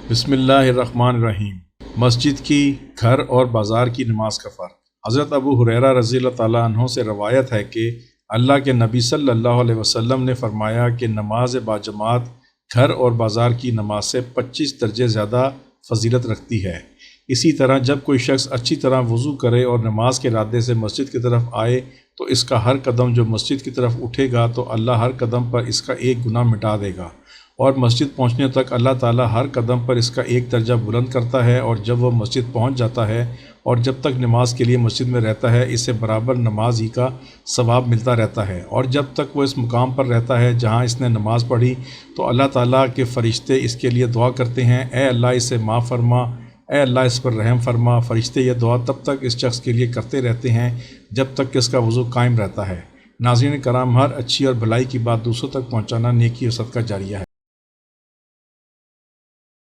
बिस्मिल्लाहिर्रहमानिर्रहीम। मस्जिद की, घर और बाज़ार की नमाज का फ़र्क। हज़रत अबू हुरैरा रज़ियल्लाहु ताला अन्हु से रवायत है कि अल्लाह के नबी सल्लल्लाहु अलैहि वसल्लम ने फ़रमाया कि नमाज बाजमात घर और बाज़ार की नमाज से 25 दर्जे ज़्यादा फ़जीलत रखती है। इसी तरह जब कोई शख्स अच्छी तरह वज़ू करे और नमाज के इरादे से मस्जिद की तरफ आए तो इसका हर कदम जो मस्जिद की तरफ उठेगा तो अल्लाह हर कदम पर इसका एक गुनाह मिटा देगा और मस्जिद पहुंचने तक अल्लाह ताला हर कदम पर इसका एक दर्जा बुलंद करता है। और जब वह मस्जिद पहुंच जाता है और जब तक नमाज के लिए मस्जिद में रहता है इसे बराबर नमाज ही का सवाब मिलता रहता है। और जब तक वो इस मुकाम पर रहता है जहां इसने नमाज पढ़ी तो अल्लाह ताला के फ़रिश्ते इसके लिए दुआ करते हैं, ए अल्लाह इसे माफ़ फरमा, ए अल्लाह इस पर रहम फरमा। फ़रिश्ते यह दुआ तब तक इस शख्स के लिए करते रहते हैं जब तक कि इसका वज़ू कायम रहता है। नाज़रीन कराम, हर अच्छी और भलाई की बात दूसरों तक पहुँचाना नेकी और सदका जारिया है।